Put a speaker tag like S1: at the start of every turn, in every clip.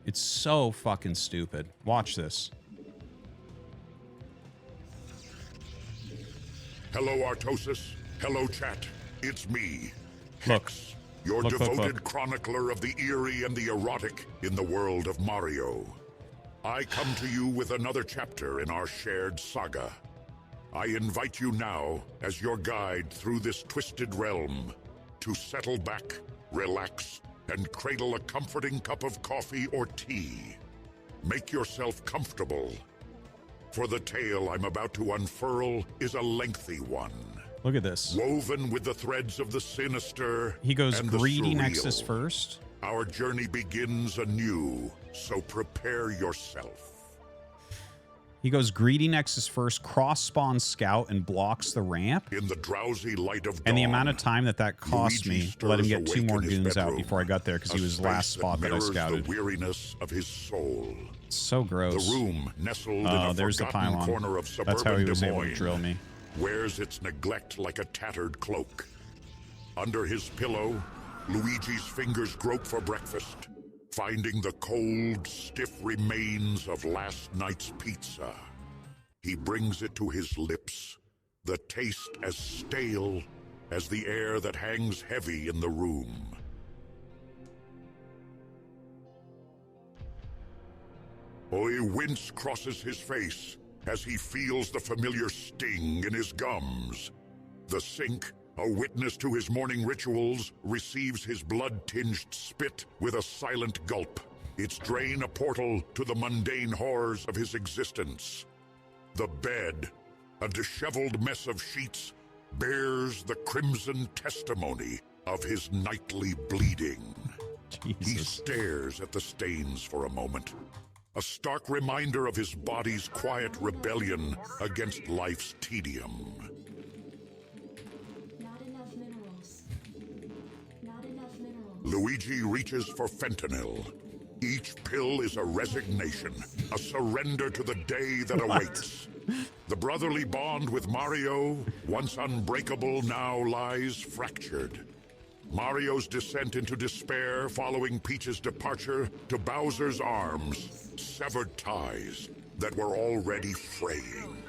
S1: It's so fucking stupid. Watch this.
S2: Hello, Artosis. Hello, chat. It's me,
S1: Look.
S2: Hex, your
S1: Look,
S2: devoted chronicler of the eerie and the erotic in the world of Mario. I come to you with another chapter in our shared saga. I invite you now, as your guide through this twisted realm, to settle back, relax, and cradle a comforting cup of coffee or tea. Make yourself comfortable, for the tale I'm about to unfurl is a lengthy one.
S1: Look at this.
S2: Woven with the threads of the sinister
S1: He goes
S2: and
S1: greedy
S2: the surreal.
S1: Nexus first.
S2: Our journey begins anew, so prepare yourself.
S1: He goes greedy Nexus first, cross spawn scout, and blocks the ramp.
S2: In the drowsy light of dawn,
S1: And the amount of time that cost
S2: Luigi
S1: me to let him
S2: stirs
S1: get 2
S2: awake
S1: more
S2: in his
S1: goons out
S2: bedroom,
S1: before I got there because he
S2: a
S1: was last
S2: space
S1: spot that I
S2: mirrors
S1: scouted.
S2: the weariness of his soul.
S1: It's so gross.
S2: The room, nestled in
S1: Oh,
S2: a
S1: there's the
S2: forgotten
S1: pylon.
S2: corner of suburban
S1: That's how he was
S2: Des
S1: able to
S2: Moines,
S1: drill me.
S2: wears its neglect like a tattered cloak. Under his pillow, Luigi's fingers grope for breakfast, finding the cold, stiff remains of last night's pizza. He brings it to his lips, the taste as stale as the air that hangs heavy in the room. A wince crosses his face as he feels the familiar sting in his gums. The sink, a witness to his morning rituals, receives his blood-tinged spit with a silent gulp, its drain a portal to the mundane horrors of his existence. The bed, a disheveled mess of sheets, bears the crimson testimony of his nightly bleeding. He
S1: Jesus.
S2: stares at the stains for a moment, a stark reminder of his body's quiet rebellion against life's tedium.
S3: Not enough minerals. Not enough minerals.
S2: Luigi reaches for fentanyl. Each pill is a resignation, a surrender to the day that awaits. The brotherly bond with Mario, once unbreakable, now lies fractured. Mario's descent into despair following Peach's departure to Bowser's arms severed ties that were already fraying.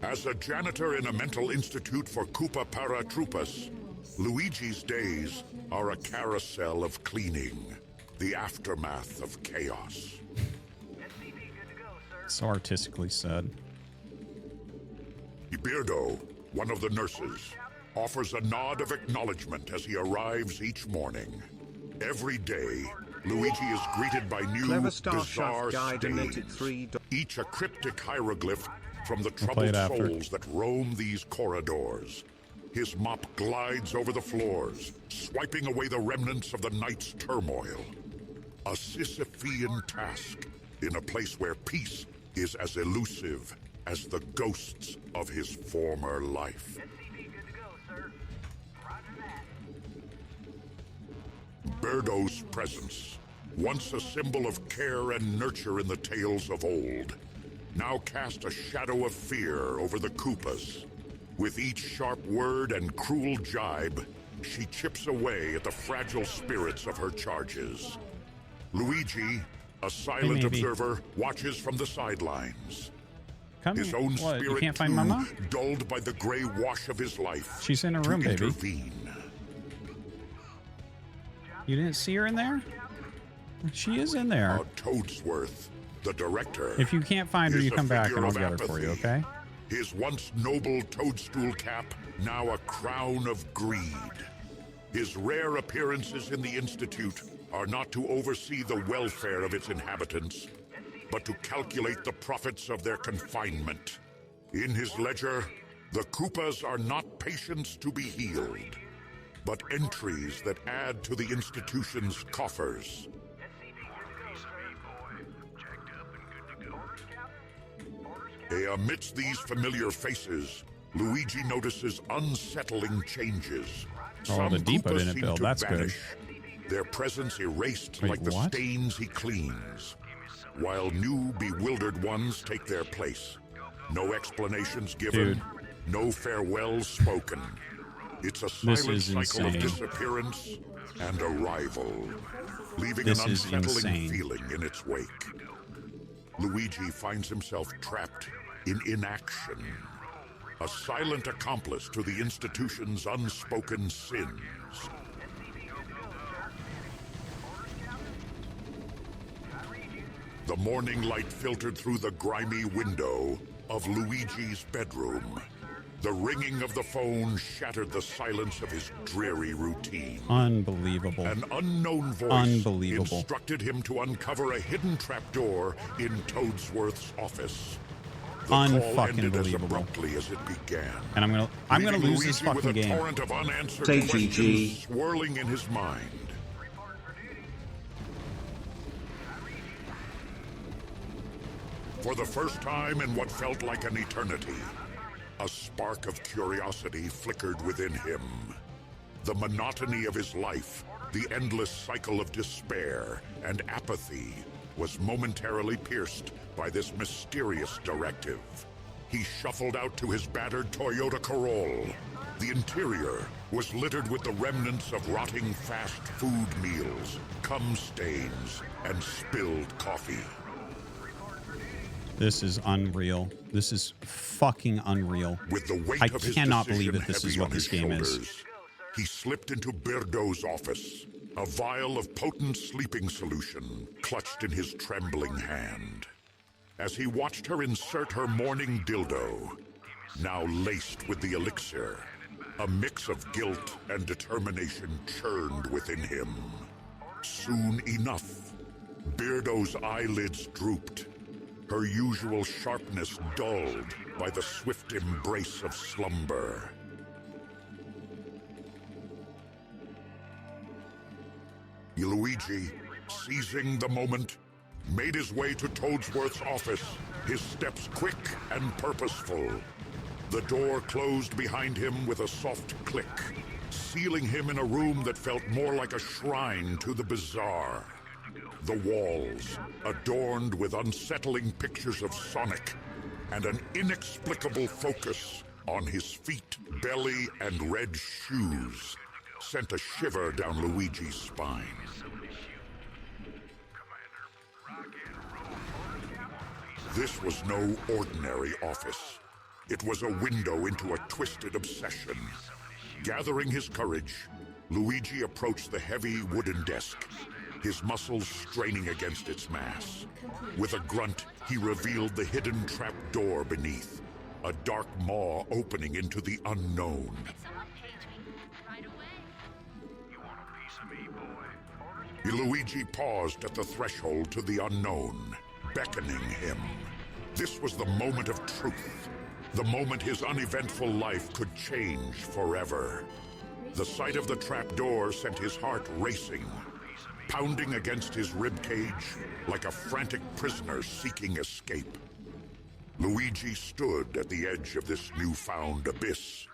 S2: As a janitor in a mental institute for Koopa Paratroopas, Luigi's days are a carousel of cleaning, the aftermath of chaos.
S1: So artistically said.
S2: Beardo, one of the nurses, offers a nod of acknowledgement as he arrives each morning. Every day, Luigi is greeted by new,
S4: Clever Star
S2: bizarre
S4: Shaft Guy donated
S2: stains,
S4: $3.
S2: each a cryptic hieroglyph from the
S1: play
S2: troubled
S1: it after.
S2: souls that roam these corridors. His mop glides over the floors, swiping away the remnants of the night's turmoil. A Sisyphean task in a place where peace is as elusive as the ghosts of his former life. Birdo's presence, once a symbol of care and nurture in the tales of old, now cast a shadow of fear over the Koopas. With each sharp word and cruel jibe, she chips away at the fragile spirits of her charges. Luigi, a silent
S1: maybe.
S2: observer, watches from the sidelines.
S1: Come
S2: His
S1: here.
S2: own
S1: What?
S2: spirit,
S1: You can't find
S2: too,
S1: Mama?
S2: dulled by the gray wash of his life.
S1: She's in her
S2: to
S1: room, baby.
S2: intervene.
S1: You didn't see her in there? She is in there.
S2: Toadsworth, the director.
S1: If you can't find her,
S2: is
S1: you
S2: a
S1: come back
S2: figure
S1: and I'll
S2: of
S1: get her for you,
S2: apathy.
S1: okay?
S2: His once noble toadstool cap, now a crown of greed. His rare appearances in the Institute are not to oversee the welfare of its inhabitants, but to calculate the profits of their confinement. In his ledger, the Koopas are not patients to be healed, but entries that add to the institution's coffers. Amidst these familiar faces, Luigi notices unsettling changes.
S1: Oh, the
S2: Some
S1: depot
S2: Koopas
S1: didn't
S2: seem
S1: build.
S2: to
S1: That's good.
S2: vanish, their presence erased
S1: Wait,
S2: like the
S1: what?
S2: stains he cleans, while new, bewildered ones take their place. No explanations given,
S1: Dude.
S2: no farewells spoken. It's a
S1: This
S2: silent
S1: is
S2: cycle of
S1: insane.
S2: disappearance and arrival, leaving
S1: This
S2: an
S1: is
S2: unsettling
S1: insane.
S2: feeling in its wake. Luigi finds himself trapped in inaction, a silent accomplice to the institution's unspoken sins. The morning light filtered through the grimy window of Luigi's bedroom. The ringing of the phone shattered the silence of his dreary routine.
S1: Unbelievable.
S2: An unknown voice
S1: Unbelievable.
S2: instructed him to uncover a hidden trapdoor in Toadsworth's office. The call ended as
S1: Unfucking-believable.
S2: abruptly as it began.
S1: And I'm gonna
S2: leaving
S1: lose this
S2: Luigi
S1: fucking
S2: with a
S1: game.
S2: torrent of unanswered
S4: Say
S2: questions
S4: GG.
S2: swirling in his mind. For the first time in what felt like an eternity, a spark of curiosity flickered within him. The monotony of his life, the endless cycle of despair and apathy, was momentarily pierced by this mysterious directive. He shuffled out to his battered Toyota Corolla. The interior was littered with the remnants of rotting fast food meals, cum stains, and spilled coffee.
S1: This is unreal. This is fucking unreal.
S2: With the weight
S1: I
S2: of his
S1: cannot
S2: decision
S1: believe that this is
S2: heavy
S1: what
S2: on
S1: this
S2: his
S1: game is.
S2: shoulders, he slipped into Birdo's office, a vial of potent sleeping solution clutched in his trembling hand. As he watched her insert her morning dildo, now laced with the elixir, a mix of guilt and determination churned within him. Soon enough, Birdo's eyelids drooped, her usual sharpness dulled by the swift embrace of slumber. Luigi, seizing the moment, made his way to Toadsworth's office, his steps quick and purposeful. The door closed behind him with a soft click, sealing him in a room that felt more like a shrine to the bizarre. The walls, adorned with unsettling pictures of Sonic, and an inexplicable focus on his feet, belly, and red shoes, sent a shiver down Luigi's spine. This was no ordinary office. It was a window into a twisted obsession. Gathering his courage, Luigi approached the heavy wooden desk, his muscles straining against its mass. With a grunt, he revealed the hidden trap door beneath, a dark maw opening into the unknown. Luigi paused at the threshold to the unknown, beckoning him. This was the moment of truth, the moment his uneventful life could change forever. The sight of the trapdoor sent his heart racing, pounding against his ribcage like a frantic prisoner seeking escape. Luigi stood at the edge of this newfound abyss,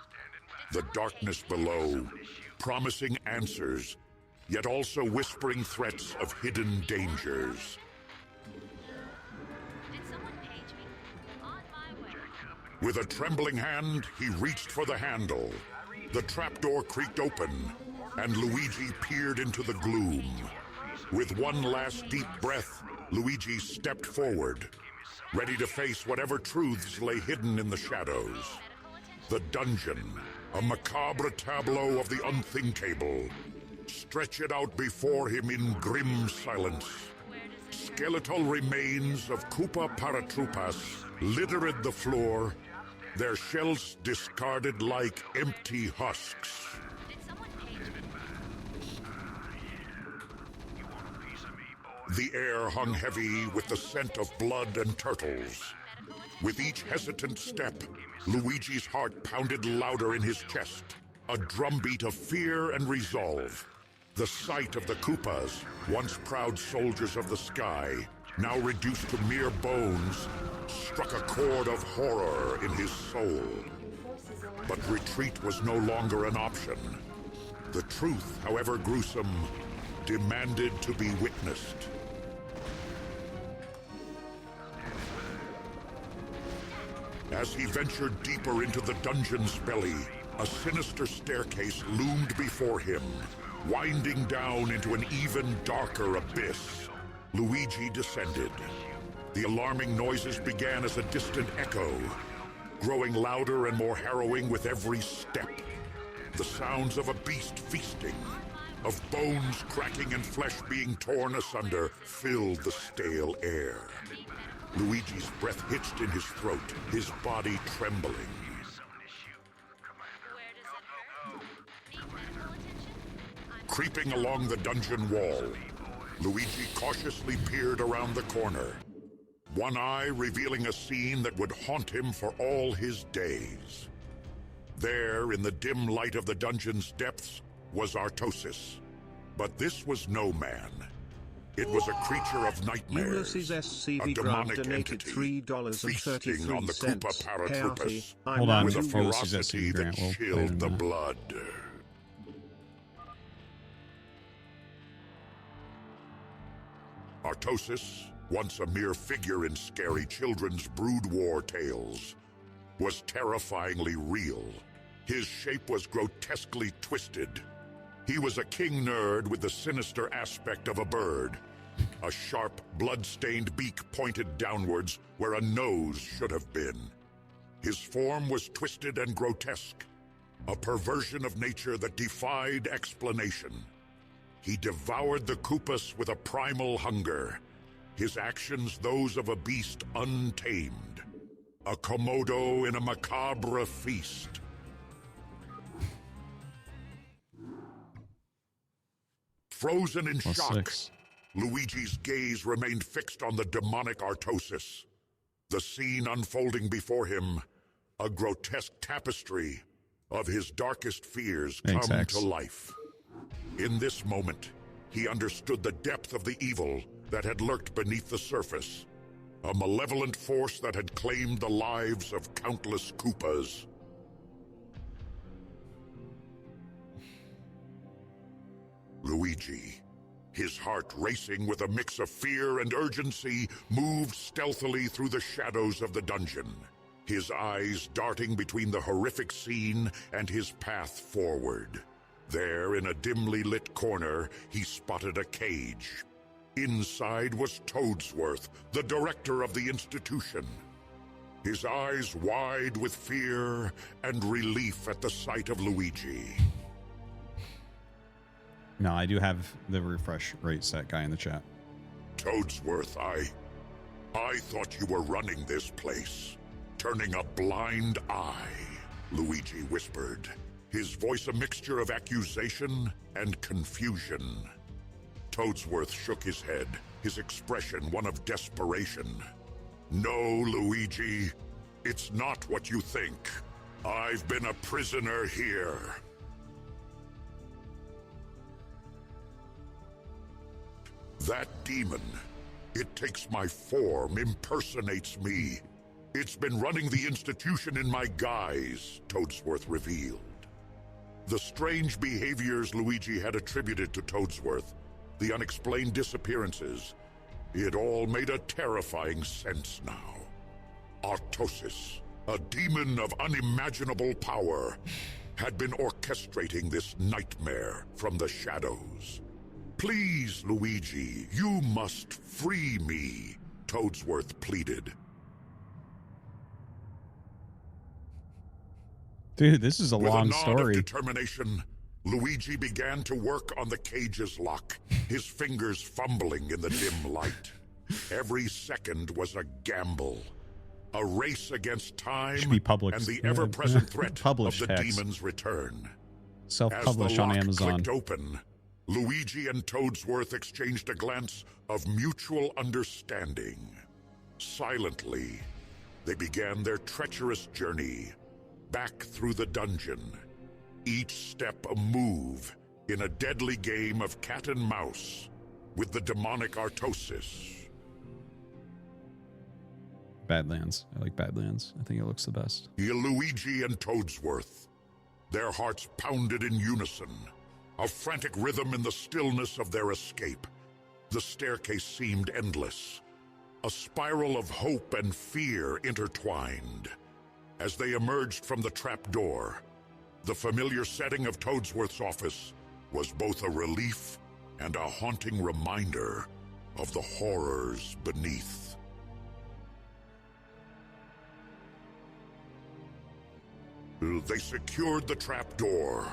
S2: the darkness below, promising answers, yet also whispering threats of hidden dangers. With a trembling hand, he reached for the handle. The trapdoor creaked open, and Luigi peered into the gloom. With one last deep breath, Luigi stepped forward, ready to face whatever truths lay hidden in the shadows. The dungeon, a macabre tableau of the unthinkable, stretched out before him in grim silence. Skeletal remains of Koopa Paratroopas littered the floor, their shells discarded like empty husks. The air hung heavy with the scent of blood and turtles. With each hesitant step, Luigi's heart pounded louder in his chest, a drumbeat of fear and resolve. The sight of the Koopas, once proud soldiers of the sky, now reduced to mere bones, struck a chord of horror in his soul. But retreat was no longer an option. The truth, however gruesome, demanded to be witnessed. As he ventured deeper into the dungeon's belly, A sinister staircase loomed before him, winding down into an even darker abyss. Luigi descended. The alarming noises began as a distant echo, growing louder and more harrowing with every step. The sounds of a beast feasting, of bones cracking and flesh being torn asunder, filled the stale air. Luigi's breath hitched in his throat, his body trembling. Creeping along the dungeon wall, Luigi cautiously peered around the corner, one eye revealing a scene that would haunt him for all his days. There, in the dim light of the dungeon's depths, was Artosis. But this was no man. It was a creature of nightmares,
S4: Ulysses
S2: a
S4: SCV
S2: demonic
S4: donated
S2: entity, feasting on the Koopa paratroopus
S1: Hold on,
S2: with a
S1: Ulysses
S2: ferocity
S1: SCV
S2: that
S1: Grant. We'll
S2: chilled the
S1: wait a minute.
S2: blood. Artosis, once a mere figure in scary children's brood war tales, was terrifyingly real. His shape was grotesquely twisted. He was a king nerd with the sinister aspect of a bird. A sharp, blood-stained beak pointed downwards where a nose should have been. His form was twisted and grotesque, a perversion of nature that defied explanation. He devoured the Koopas with a primal hunger, his actions those of a beast untamed, a Komodo in a macabre feast. Frozen in shock,
S1: +6.
S2: Luigi's gaze remained fixed on the demonic Artosis. The scene unfolding before him, a grotesque tapestry of his darkest fears
S1: Thanks,
S2: come
S1: Hex.
S2: to life. In this moment, he understood the depth of the evil that had lurked beneath the surface, a malevolent force that had claimed the lives of countless Koopas. Luigi, his heart racing with a mix of fear and urgency, moved stealthily through the shadows of the dungeon, his eyes darting between the horrific scene and his path forward. There, in a dimly lit corner, he spotted a cage. Inside was Toadsworth, the director of the institution. His eyes wide with fear and relief at the sight of Luigi.
S1: No, I do have the refresh rate set guy in the chat.
S2: Toadsworth, I thought you were running this place, turning a blind eye, Luigi whispered, his voice a mixture of accusation and confusion. Toadsworth shook his head, his expression one of desperation. No, Luigi, it's not what you think. I've been a prisoner here. That demon, it takes my form, impersonates me. It's been running the institution in my guise, Toadsworth revealed. The strange behaviors Luigi had attributed to Toadsworth, the unexplained disappearances, it all made a terrifying sense now. Artosis, a demon of unimaginable power, had been orchestrating this nightmare from the shadows. Please, Luigi, you must free me, Toadsworth pleaded.
S1: Dude, this is a long
S2: With a nod
S1: story.
S2: of determination, Luigi began to work on the cage's lock, his fingers fumbling in the dim light. Every second was a gamble, a race against time
S1: Should be public.
S2: and the ever-present threat
S1: Published
S2: of the
S1: Hex.
S2: demon's return.
S1: Self-published
S2: As the
S1: on
S2: lock
S1: Amazon.
S2: clicked open, Luigi and Toadsworth exchanged a glance of mutual understanding. Silently, they began their treacherous journey back through the dungeon, each step a move in a deadly game of cat and mouse with the demonic Artosis.
S1: Badlands. I like Badlands. I think it looks the best.
S2: Luigi and Toadsworth, their hearts pounded in unison, a frantic rhythm in the stillness of their escape. The staircase seemed endless, a spiral of hope and fear intertwined. As they emerged from the trapdoor, The familiar setting of Toadsworth's office was both a relief and a haunting reminder of the horrors beneath. They secured the trapdoor,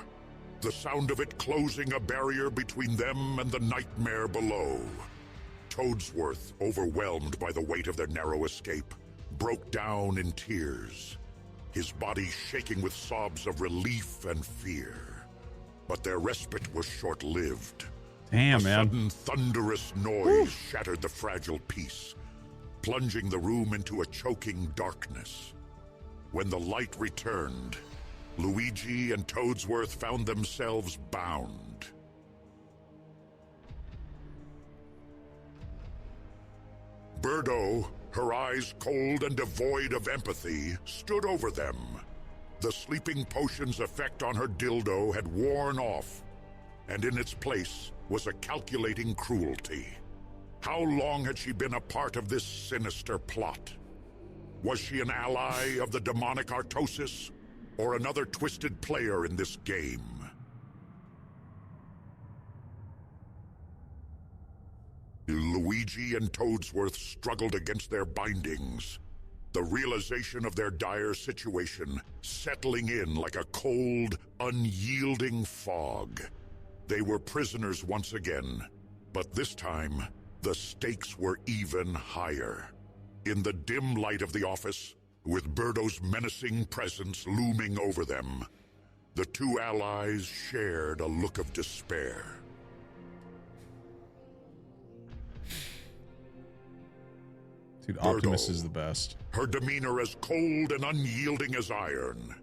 S2: the sound of it closing a barrier between them and the nightmare below. Toadsworth, overwhelmed by the weight of their narrow escape, broke down in tears, his body shaking with sobs of relief and fear. But their respite was short-lived.
S1: Damn,
S2: A
S1: man.
S2: sudden thunderous noise shattered the fragile peace, plunging the room into a choking darkness. When the light returned, Luigi and Toadsworth found themselves bound. Birdo, her eyes cold and devoid of empathy, stood over them. The sleeping potion's effect on her dildo had worn off, and in its place was a calculating cruelty. How long had she been a part of this sinister plot? Was she an ally of the demonic Artosis, or another twisted player in this game? Luigi and Toadsworth struggled against their bindings, the realization of their dire situation settling in like a cold, unyielding fog. They were prisoners once again, but this time, the stakes were even higher. In the dim light of the office, with Birdo's menacing presence looming over them, the two allies shared a look of despair.
S1: Dude, Optimus is the best.
S2: Her demeanor as cold and unyielding as iron,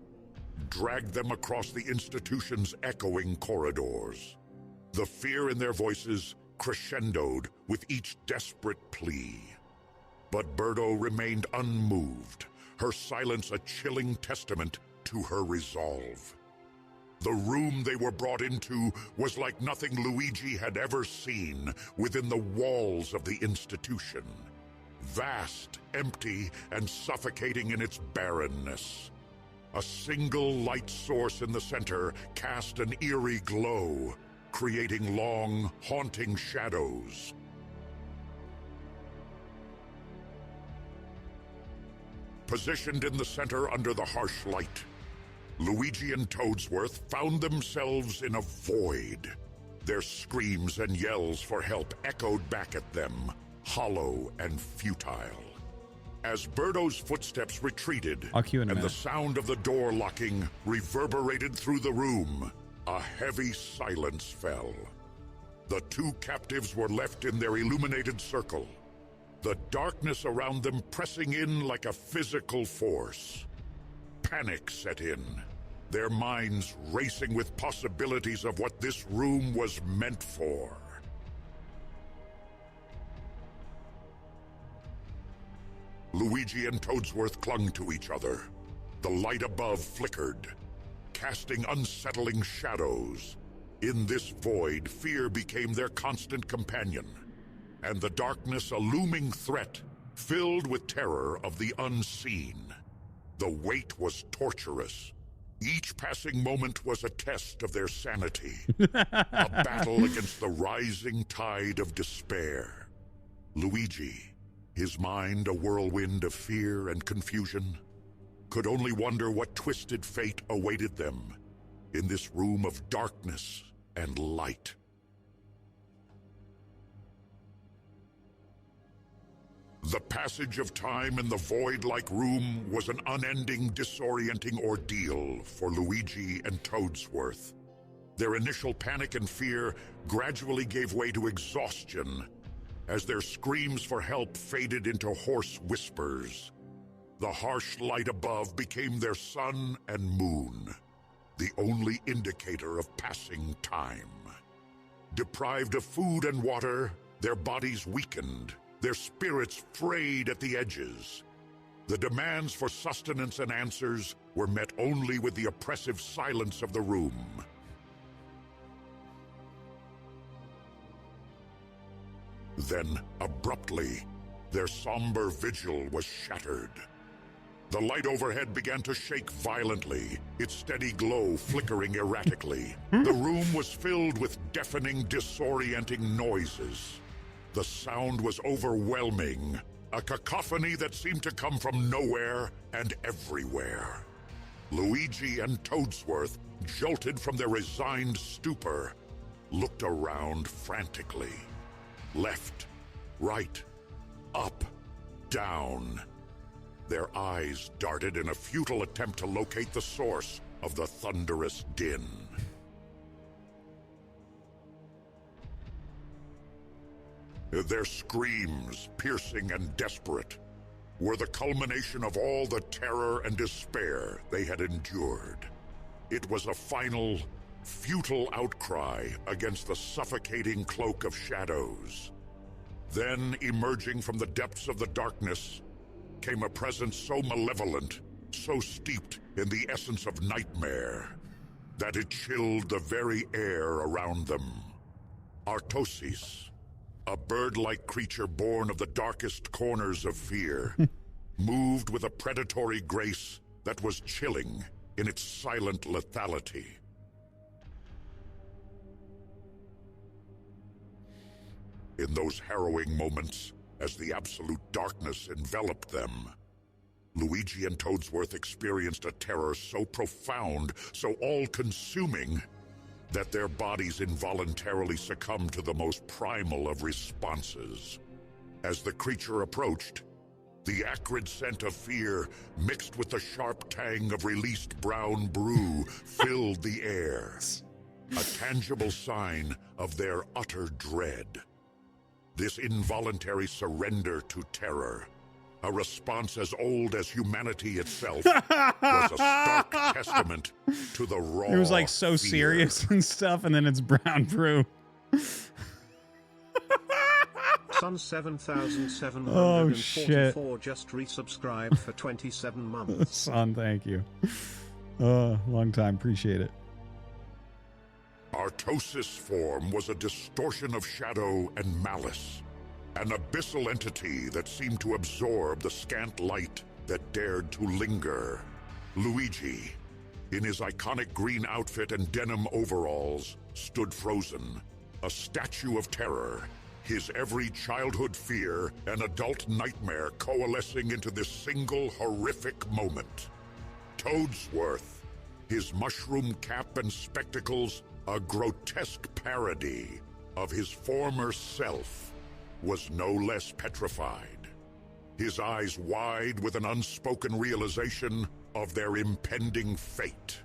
S2: dragged them across the institution's echoing corridors. The fear in their voices crescendoed with each desperate plea. But Birdo remained unmoved, her silence a chilling testament to her resolve. The room they were brought into was like nothing Luigi had ever seen within the walls of the institution. Vast, empty, and suffocating in its barrenness. A single light source in the center cast an eerie glow, creating long, haunting shadows. Positioned in the center under the harsh light, Luigi and Toadsworth found themselves in a void. Their screams and yells for help echoed back at them, hollow and futile. As Birdo's footsteps retreated,
S1: I'll cue in a
S2: and the
S1: minute.
S2: sound of the door locking reverberated through the room, a heavy silence fell. The two captives were left in their illuminated circle, the darkness around them pressing in like a physical force. Panic set in, their minds racing with possibilities of what this room was meant for. Luigi and Toadsworth clung to each other. The light above flickered, casting unsettling shadows. In this void, fear became their constant companion, and the darkness a looming threat, filled with terror of the unseen. The wait was torturous. Each passing moment was a test of their sanity, a battle against the rising tide of despair. Luigi, his mind a whirlwind of fear and confusion, could only wonder what twisted fate awaited them in this room of darkness and light. The passage of time in the void-like room was an unending, disorienting ordeal for Luigi and Toadsworth. Their initial panic and fear gradually gave way to exhaustion as their screams for help faded into hoarse whispers. The harsh light above became their sun and moon, the only indicator of passing time. Deprived of food and water, their bodies weakened, their spirits frayed at the edges. The demands for sustenance and answers were met only with the oppressive silence of the room. Then, abruptly, their somber vigil was shattered. The light overhead began to shake violently, its steady glow flickering erratically. The room was filled with deafening, disorienting noises. The sound was overwhelming, a cacophony that seemed to come from nowhere and everywhere. Luigi and Toadsworth, jolted from their resigned stupor, looked around frantically. Left, right, up, down. Their eyes darted in a futile attempt to locate the source of the thunderous din. Their screams, piercing and desperate, were the culmination of all the terror and despair they had endured. It was a final, futile outcry against the suffocating cloak of shadows. Then, emerging from the depths of the darkness, came a presence so malevolent, so steeped in the essence of nightmare, that it chilled the very air around them. Artosis, a bird-like creature born of the darkest corners of fear, moved with a predatory grace that was chilling in its silent lethality. In those harrowing moments, as the absolute darkness enveloped them, Luigi and Toadsworth experienced a terror so profound, so all-consuming, that their bodies involuntarily succumbed to the most primal of responses. As the creature approached, the acrid scent of fear, mixed with the sharp tang of released brown brew, filled the air, a tangible sign of their utter dread. This involuntary surrender to terror, a response as old as humanity itself, was a stark testament to the raw
S1: It was like so
S2: fear.
S1: serious and stuff, and then it's brown brew.
S4: Sun 7744
S1: Oh, shit.
S4: just resubscribed for 27 months.
S1: Son, thank you. Long time, appreciate it.
S2: Artosis' form was a distortion of shadow and malice, an abyssal entity that seemed to absorb the scant light that dared to linger. Luigi, in his iconic green outfit and denim overalls, stood frozen, a statue of terror, his every childhood fear and adult nightmare coalescing into this single horrific moment. Toadsworth, his mushroom cap and spectacles a grotesque parody of his former self, was no less petrified, his eyes wide with an unspoken realization of their impending fate.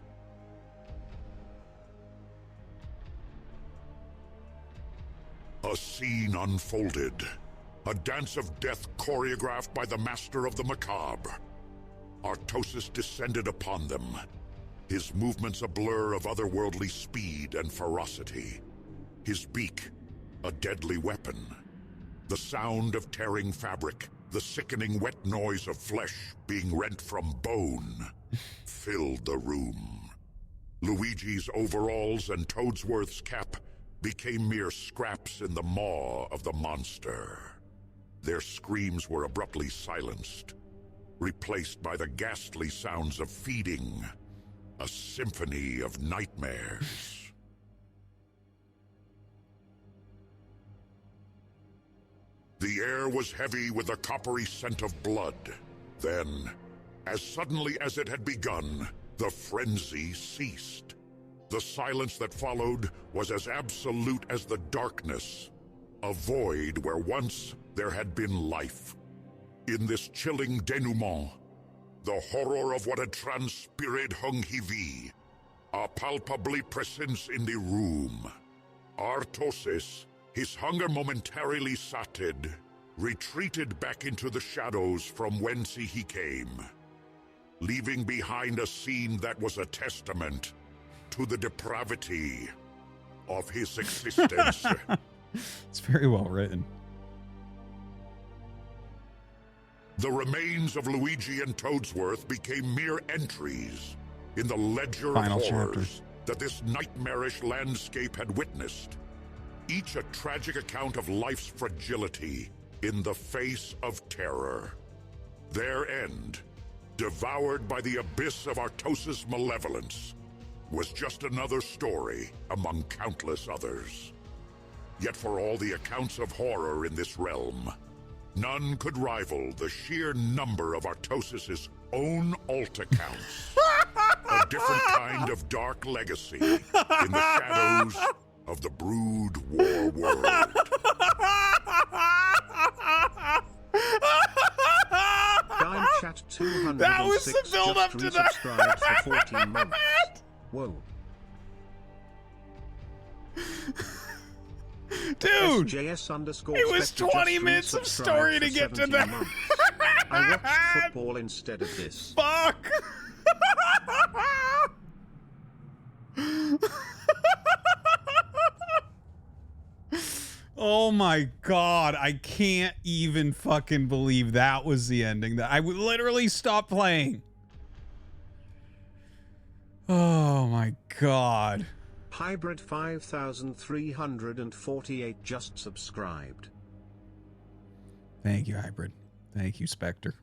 S2: A scene unfolded, a dance of death choreographed by the master of the macabre. Artosis descended upon them, his movements a blur of otherworldly speed and ferocity, his beak a deadly weapon. The sound of tearing fabric, the sickening wet noise of flesh being rent from bone, filled the room. Luigi's overalls and Toadsworth's cap became mere scraps in the maw of the monster. Their screams were abruptly silenced, replaced by the ghastly sounds of feeding, a symphony of nightmares. The air was heavy with a coppery scent of blood. Then, as suddenly as it had begun, the frenzy ceased. The silence that followed was as absolute as the darkness, a void where once there had been life. In this chilling denouement, the horror of what had transpired hung heavy, a palpably presence in the room. Artosis, his hunger momentarily sated, retreated back into the shadows from whence he came, leaving behind a scene that was a testament to the depravity of his existence.
S1: It's very well written.
S2: The remains of Luigi and Toadsworth became mere entries in the ledger
S1: Final
S2: of horrors
S1: chapter.
S2: that this nightmarish landscape had witnessed, each a tragic account of life's fragility in the face of terror. Their end, devoured by the abyss of Artosis' malevolence, was just another story among countless others. Yet for all the accounts of horror in this realm, none could rival the sheer number of Artosis' own alt accounts. A different kind of dark legacy in the shadows of the Brood War world.
S4: Dime Chat 206
S1: That was the build up to that.
S4: Resubscribed for 14 months. Whoa.
S1: Dude,
S4: SJS_Spectre
S1: it was 20
S4: just
S1: minutes of
S4: resubscribed
S1: story to
S4: for
S1: get to
S4: 17
S1: that.
S4: months. I watched football instead of this.
S1: Fuck. Oh my god, I can't even fucking believe that was the ending. That I would literally stop playing. Oh my god.
S4: Hybrid 5348 just subscribed.
S1: Thank you, Hybrid. Thank you, Spectre.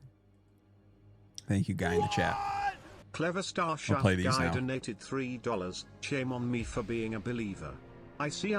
S1: Thank you, guy in the chat.
S4: Clever Star
S1: play
S4: Shaft
S1: these
S4: guy
S1: now.
S4: donated $3. Shame on me for being a believer. I see